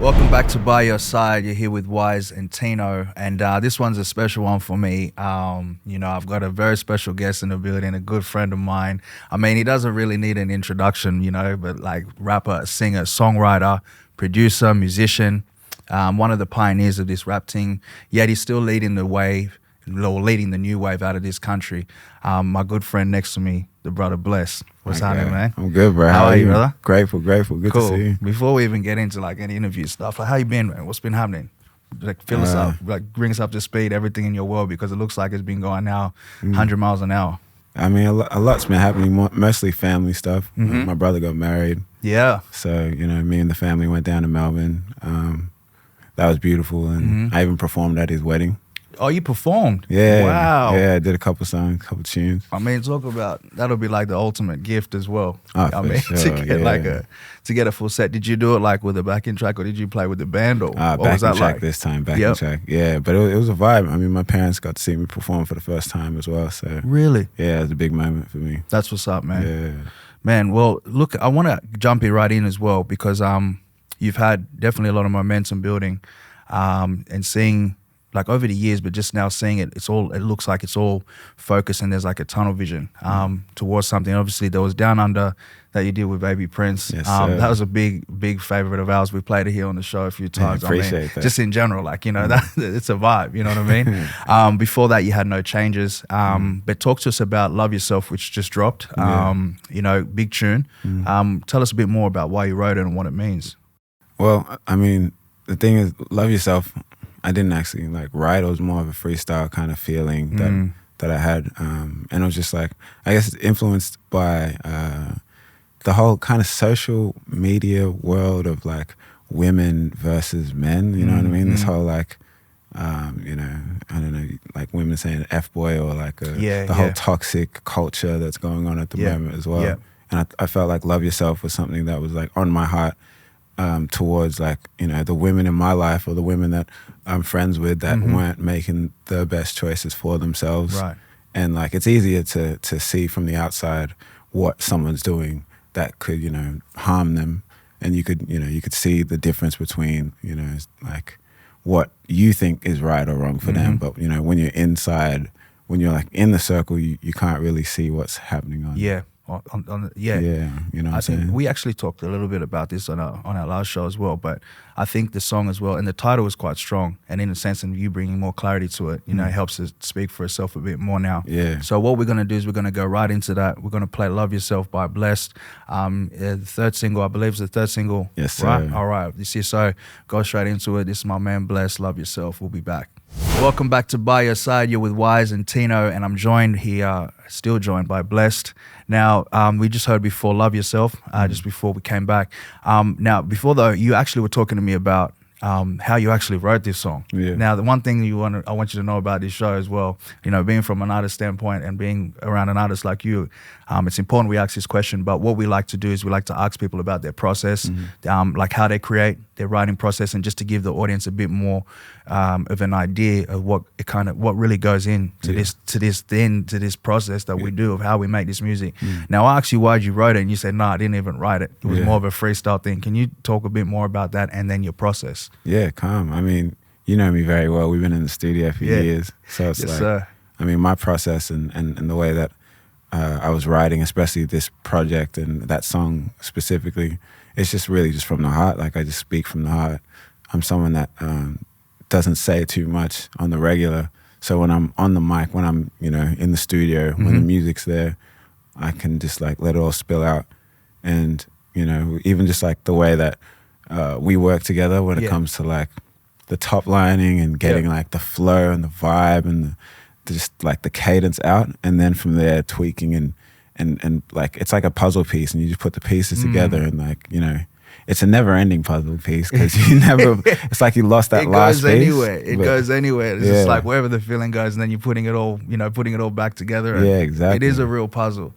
Welcome back to By Your Side. You're here with Wise and Tino, and this one's a special one for me. I've got a very special guest in the building, a good friend of mine. I mean, he doesn't really need an introduction, but like rapper, singer, songwriter, producer, musician, one of the pioneers of this rap thing. Yet he's still leading the wave, or leading the new wave out of this country. My good friend next to me, the brother Bless. What's happening, man? I'm good, bro. How are you, brother? Grateful. Good Cool. to see you. Before we even get into like any interview stuff, like how you been, man? What's been happening? Like fill us up, like bring us up to speed, everything in your world, because it looks like it's been going now 100 miles an hour. I mean, a lot's been happening, mostly family stuff. My brother got married. Yeah. So, me and the family went down to Melbourne. That was beautiful. And I even performed at his wedding. Oh, you performed? Yeah. Wow. Yeah, I did a couple songs, couple tunes. I mean, talk about, that'll be like the ultimate gift as well. Oh, I mean, sure, to get a full set. Did you do it like with a backing track, or did you play with the band, or what was backing that track like? this time, backing track. Yeah, but it was a vibe. I mean, my parents got to see me perform for the first time as well. So Really? yeah, it was a big moment for me. That's what's up, man. Yeah. Man, well, look, I want to jump in right in as well, because you've had definitely a lot of momentum building, and seeing like over the years, but just now seeing it, it looks like it's all focused, and there's like a tunnel vision towards something. Obviously, there was Down Under that you did with Baby Prince. Yes, that was a big favorite of ours. We played it here on the show a few times. Appreciate that. Just in general, like, that it's a vibe, you know what I mean? Before that, you had No Changes. But talk to us about Love Yourself, which just dropped. Big tune. Tell us a bit more about why you wrote it and what it means. Well, I mean, the thing is, Love Yourself, I didn't actually like write. It was more of a freestyle kind of feeling that I had. And it was just like, I guess it's influenced by the whole kind of social media world of like women versus men, you know what I mean? This whole like, I don't know, like women saying F-boy, or like the whole toxic culture that's going on at the moment as well. Yeah. And I felt like Love Yourself was something that was like on my heart, towards like, the women in my life, or the women that I'm friends with that weren't making the best choices for themselves. Right. And like, it's easier to see from the outside what someone's doing that could, harm them. And you could see the difference between, like what you think is right or wrong for them. But, when you're inside, when you're like in the circle, you can't really see what's happening on. Yeah. Yeah, you know what I'm saying? Think we actually talked a little bit about this on our last show as well, but I think the song as well, and the title is quite strong, and in a sense of you bringing more clarity to it, it helps it speak for itself a bit more now. Yeah. So what we're going to do is we're going to go right into that. We're going to play Love Yourself by Blessed. The third single, I believe, is the third single. Yes, sir. Right? All right. You see, so go straight into it. This is my man Blessed, Love Yourself. We'll be back. Welcome back to By Your Side. You're with Wise and Tino, and I'm joined here, still joined by Blessed. Now, we just heard before Love Yourself, just before we came back. Now, before though, you actually were talking to me about how you actually wrote this song. Yeah. Now, the one thing I want you to know about this show as well, being from an artist standpoint and being around an artist like you, it's important we ask this question. But what we like to do is we like to ask people about their process, like how they create their writing process, and just to give the audience a bit more of an idea of what really goes into this process that we do of how we make this music. Now, I asked you why you wrote it, and you said, no, I didn't even write it. It was more of a freestyle thing. Can you talk a bit more about that and then your process? Yeah, calm. I mean, you know me very well. We've been in the studio for years. So it's sir. I mean, my process and the way that I was writing, especially this project and that song specifically, it's just really just from the heart. Like, I just speak from the heart. I'm someone that doesn't say too much on the regular. So when I'm on the mic, when I'm, in the studio, when the music's there, I can just like let it all spill out. And, even just like the way that we work together when it comes to like the top lining and getting like the flow and the vibe and just like the cadence out, and then from there tweaking and like it's like a puzzle piece, and you just put the pieces together, and like, it's a never-ending puzzle piece, because you never. It's like you lost that last piece. It goes anywhere. It's just like wherever the feeling goes, and then you're putting it all, putting it all back together. Yeah, exactly. It is a real puzzle.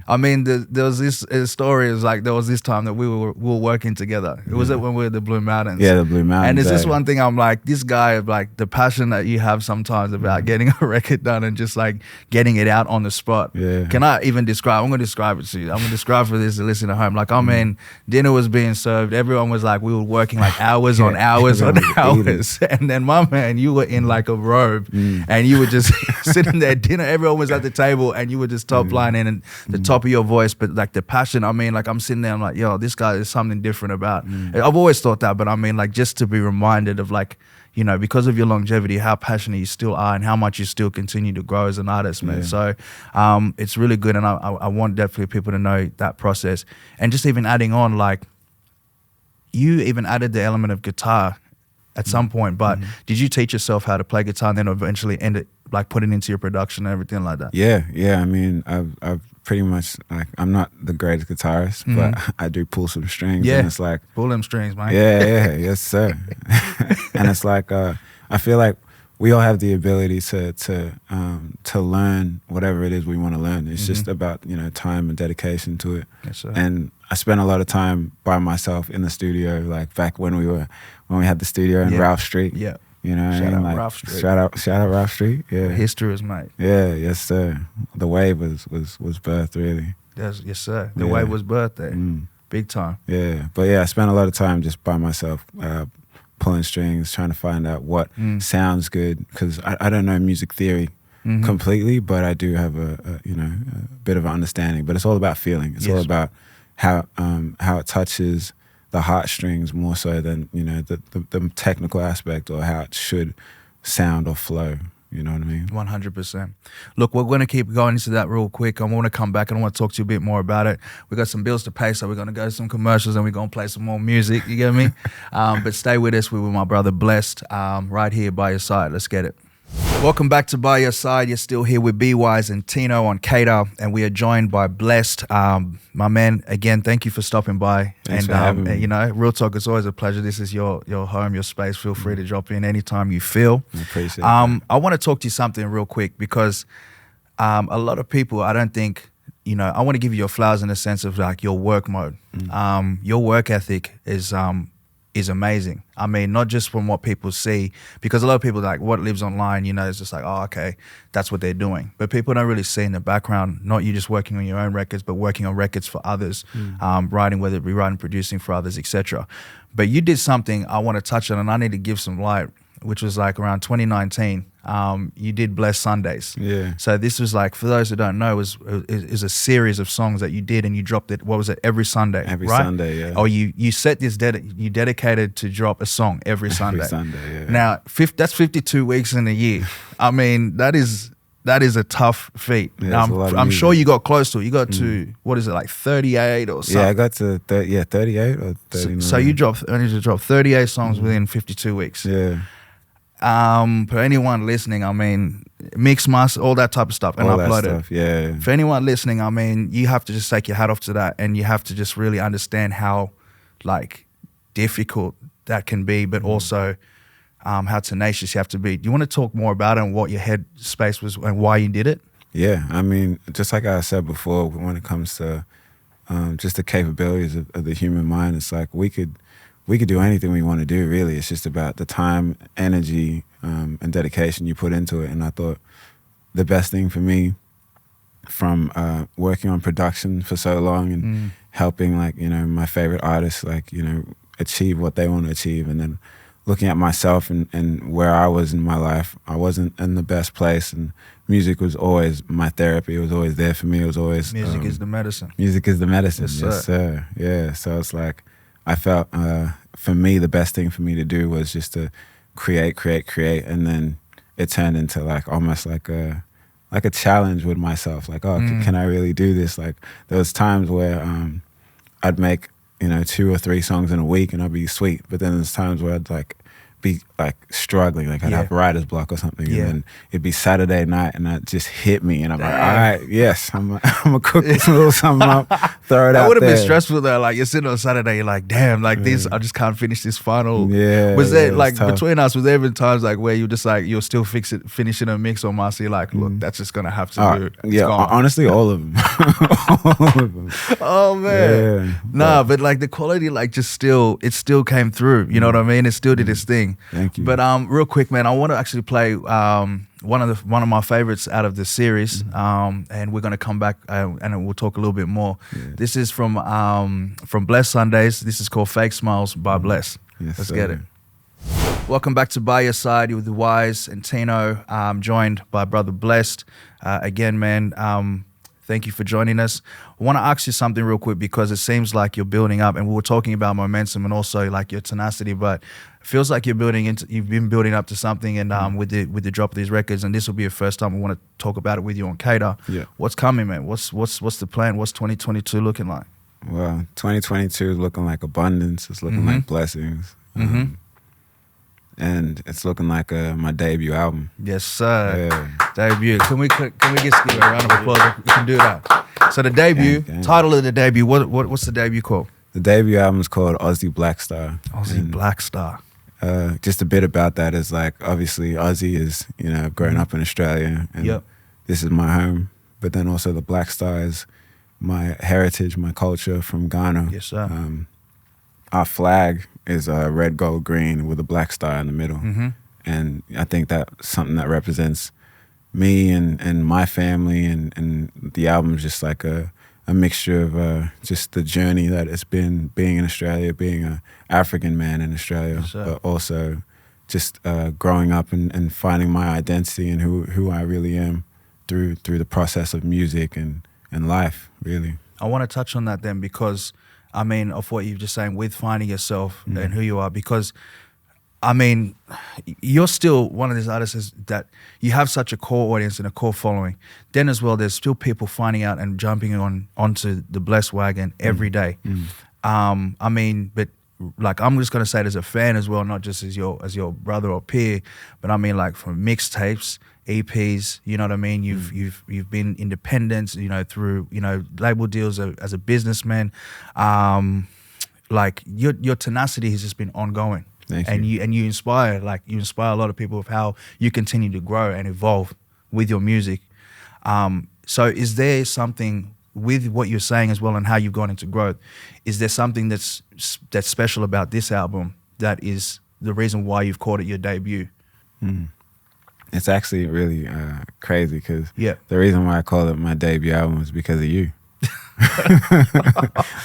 I mean, there was this story. Is like there was this time that we were working together. It was when we were at the Blue Mountains. Yeah, the Blue Mountains. And it's this one thing. I'm like, this guy, like the passion that you have sometimes about getting a record done and just like getting it out on the spot. Yeah. Can I even describe? I'm gonna describe it to you. I'm gonna describe for this to listen at home. Like, I mean, dinner was being served. served. Everyone was like, we were working like hours on hours on hours. And then my man, you were in like a robe and you were just sitting there dinner. Everyone was at the table and you were just top lining and the top of your voice, but like the passion. I mean, like I'm sitting there, I'm like, yo, this guy is something different about. I've always thought that, but I mean, like just to be reminded of like, you know, because of your longevity, how passionate you still are and how much you still continue to grow as an artist, man. So it's really good. And I want definitely people to know that process. And just even adding on, like, you even added the element of guitar at some point, but did you teach yourself how to play guitar and then eventually end it, like put it into your production and everything like that? Yeah. I mean, I've pretty much, like, I'm not the greatest guitarist, but I do pull some strings. Yeah, and it's like, pull them strings, man. Yeah, yes, sir. And it's like, I feel like we all have the ability to learn whatever it is we want to learn. It's just about, you know, time and dedication to it. Yes, sir. And I spent a lot of time by myself in the studio, like back when we had the studio in Ralph Street. Yeah. You know what I mean? Shout out like, Ralph Street. Shout out Ralph Street. Yeah. History is made. Yeah, yes, sir. The wave was birthed, really. Yes, sir. The wave was birthed there. Big time. Yeah. But yeah, I spent a lot of time just by myself, pulling strings, trying to find out what sounds good. Because I don't know music theory completely, but I do have a bit of an understanding. But it's all about feeling. It's all about how it touches the heartstrings more so than, you know, the technical aspect or how it should sound or flow. You know what I mean? 100%. Look, we're going to keep going into that real quick. I want to come back and I want to talk to you a bit more about it. We got some bills to pay, so we're going to go to some commercials and we're going to play some more music. You get me? But stay with us. We're with my brother Blessed, right here by your side. Let's get it. Welcome back to By Your Side. You're still here with B-Wise and Tino on Cater, and we are joined by Blessed. My man, again, thank you for stopping by. Thanks for having me. You know, real talk, it's always a pleasure. This is your home, your space. Feel free to drop in anytime you feel. I appreciate that. I want to talk to you something real quick because a lot of people, I don't think, you know, I want to give you your flowers in the sense of like your work mode. Your work ethic is amazing. I mean, not just from what people see, because a lot of people like what lives online, you know, it's just like, oh, okay, that's what they're doing. But people don't really see in the background, not you just working on your own records, but working on records for others, writing, whether it be writing, producing for others, etc. But you did something I want to touch on, and I need to give some light, which was like around 2019. You did Blessed Sundays. Yeah. So this was like, for those who don't know, is a series of songs that you did, and you dropped it. What was it? Every Sunday. Every right? Sunday, yeah. Oh, you set this you dedicated to drop a song every Sunday. Every Sunday, yeah. Now that's 52 weeks in a year. I mean, that is a tough feat. Yeah, now, I'm sure you got close to it. You got to what is it, like 38 or something? Yeah, I got to 38 or 39. So you only to drop 38 songs within 52 weeks. Yeah. For anyone listening, I mean, mix, master, all that type of stuff, and all upload that stuff, it. Yeah. For anyone listening, I mean, you have to just take your hat off to that, and you have to just really understand how, like, difficult that can be, but also how tenacious you have to be. Do you want to talk more about it and what your head space was and why you did it? Yeah, I mean, just like I said before, when it comes to just the capabilities of the human mind, it's like we could do anything we want to do, really. It's just about the time, energy, and dedication you put into it. And I thought the best thing for me from working on production for so long and helping, like, you know, my favorite artists, like, you know, achieve what they want to achieve. And then looking at myself and where I was in my life, I wasn't in the best place. And music was always my therapy. It was always there for me. It was always... Music is the medicine. Music is the medicine, yes, sir. Yeah, so it's like... I felt, for me, the best thing for me to do was just to create, and then it turned into like almost like a challenge with myself. Like, oh, can I really do this? Like, there was times where I'd make, you know, 2 or 3 songs in a week, and I'd be sweet. But then there's times where I'd like be like struggling, like I'd have writer's block or something, and then it'd be Saturday night, and it just hit me, and I'm like, all right, yes, I'm gonna cook this little something up, throw it out there. That would have been stressful though. Like, you're sitting on Saturday, you're like, damn, like this, I just can't finish this final. Yeah. Was there like between us? Was there even times like where you just like you're still finishing a mix or master? You're like, look, that's just gonna have to do. It's gone. Honestly, all of them. All of them. Oh man, nah, but like the quality, like it still came through. You know what I mean? It still did its thing. thing. Thank you. But real quick, man, I want to actually play one of my favorites out of the series, and we're gonna come back and we'll talk a little bit more. Yeah. This is from Bless Sundays. This is called Fake Smiles by Bless. Yes, Let's sir. get it. Welcome back to By Your Side with Wise and Tino. Joined by Brother Blessed. Again, man, thank you for joining us. I want to ask you something real quick because it seems like you're building up, and we were talking about momentum and also like your tenacity, but it feels like you've been building up to something, and with the drop of these records, and this will be your first time we want to talk about it with you on Cater. Yeah. What's coming, man? What's the plan? What's 2022 looking like? Well, 2022 is looking like abundance. It's looking like blessings. And it's looking like my debut album. Yes, sir. Yeah. Debut. Can we just give a round of applause? We can do that. So the debut, title of the debut, what's the debut called? The debut album is called Aussie Black Star. Aussie Black Star. Just a bit about that is like, obviously Aussie is, I've grown up in Australia and this is my home. But then also the Black Star is my heritage, my culture from Ghana. Yes, sir. Our flag is red, gold, green with a black star in the middle. And I think that's something that represents me and my family, and the album's just like a mixture of just the journey that it's been being in Australia, being an African man in Australia, yes, but also just growing up and finding my identity and who I really am through the process of music and life, really. I want to touch on that then because, I mean, of what you're just saying with finding yourself and who you are, because, I mean, you're still one of these artists that you have such a core audience and a core following. Then as well, there's still people finding out and jumping onto the Blessed wagon every day. I mean, but like, I'm just going to say it as a fan as well, not just as your brother or peer, but I mean, like, from mixtapes, EPs, you know what I mean? You've been independent, through, label deals as a businessman. Like, your tenacity has just been ongoing. Thank you. And you inspire a lot of people with how you continue to grow and evolve with your music. So is there something with what you're saying as well and how you've gone into growth? Is there something that's special about this album that is the reason why you've called it your debut? It's actually really crazy because the reason why I call it my debut album is because of you.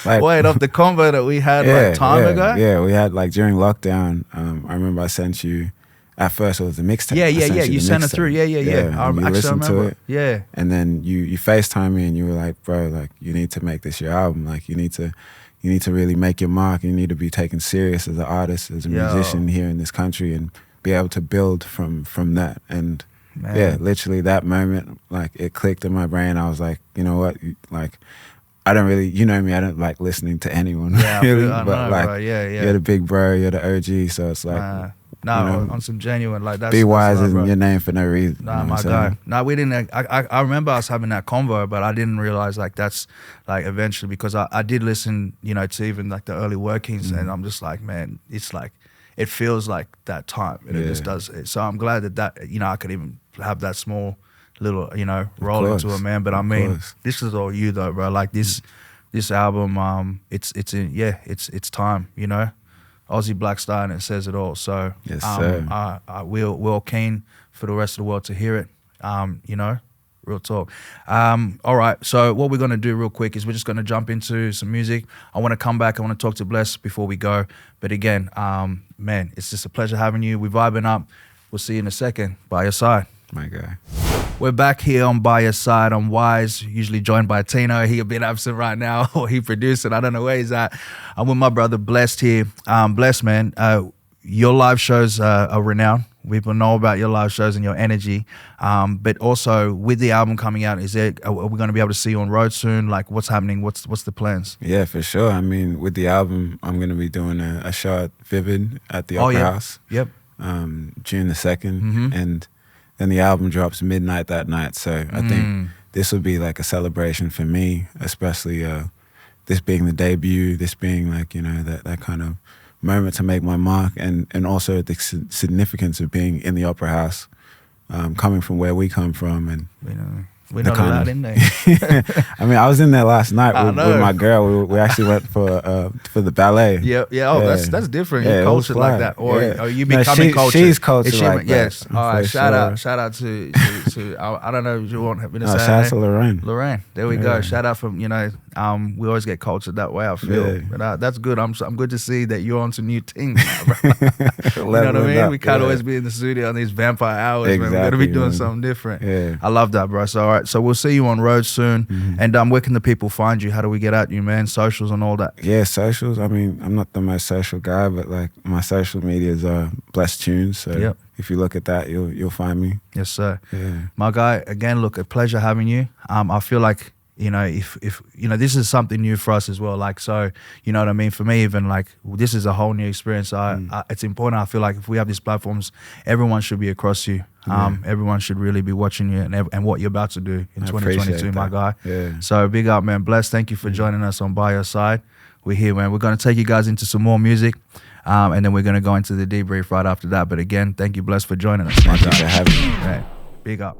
Wait, of the convo that we had time ago? Yeah, we had like during lockdown. I remember I sent you, at first it was a mixtape. Yeah. You sent it through. Yeah. I listened to it. Yeah. And then you FaceTime me and you were like, bro, like, you need to make this your album. Like, you need to really make your mark. You need to be taken serious as an artist, as a musician here in this country, and be able to build from that. And literally that moment, like, it clicked in my brain. I was like, you know what, like, I don't really, you know me, I don't like listening to anyone really, I but know, like, bro. you're the big bro, you're the OG, so it's like, on some genuine, like, that's Be Wise that's isn't your name for no reason. Nah, my guy. Nah, we didn't. I remember us having that convo, but I didn't realize like that's like eventually, because I did listen, to even like the early workings, and I'm just like, man, it's like, it feels like that time, and it just does. So I'm glad that I could even have that small little, roll into it, man. But I mean, this is all you though, bro. Like this album, it's time, Aussie Black Star, and it says it all. So yes, sir. We're all keen for the rest of the world to hear it. Real talk. All right, so what we're gonna do real quick is we're just gonna jump into some music. I want to come back. I want to talk to Bless before we go. But again, man, it's just a pleasure having you. We're vibing up. We'll see you in a second. By your side. My guy. We're back here on By Your Side. I'm Wise, usually joined by Tino. He a bit absent right now, or he producing. I don't know where he's at. I'm with my brother Blessed here. Blessed, man, your live shows are renowned. People know about your live shows and your energy. But also with the album coming out, are we going to be able to see you on road soon? Like, what's happening? What's the plans? Yeah, for sure. I mean, with the album, I'm going to be doing a show at Vivid at the Opera House. Yep. June the 2nd. And then the album drops midnight that night. So I think this will be like a celebration for me, especially this being the debut, this being like, that kind of moment to make my mark, and also the significance of being in the Opera House, coming from where we come from, and We're the not kind allowed of- in there. I mean, I was in there last night I with know. my girl. We actually went for the ballet. Yeah, yeah. Oh, Yeah. that's different. Yeah, You're it was cultured like fly. that, or Yeah. are you No, becoming cultured? she's cultured Is she- like that, Yes. All right. for Shout sure. out to I don't know if you want me to No, say. shout her out name. to Lorraine. Lorraine, there we go. Yeah. Shout out from we always get cultured that way. I feel, Yeah. but that's good. I'm good to see that you're onto new things. Now, bro. You know what I Leveling mean? up, We can't yeah. always be in the studio on these vampire hours. Man. We got to be Exactly, doing man. something different. Yeah. I love that, bro. So all right, so we'll see you on road soon. And where can the people find you? How do we get at you, man? Socials and all that. Yeah, socials. I mean, I'm not the most social guy, but like my social medias are Blessed Tunes. So Yep. if you look at that, you'll find me. Yes, sir. Yeah. My guy, again, look, a pleasure having you. I feel like, if this is something new for us as well. Like, so, you know what I mean? For me, even like, this is a whole new experience. It's important. I feel like if we have these platforms, everyone should be across you. Everyone should really be watching you and what you're about to do in I 2022, appreciate my that. guy. Yeah. So big up, man. Bless. Thank you for joining us on By Your Side. We're here, man. We're going to take you guys into some more music. And then we're going to go into the debrief right after that. But again, thank you, Bless, for joining us. my Thank you guy. for having me. Right. Big up.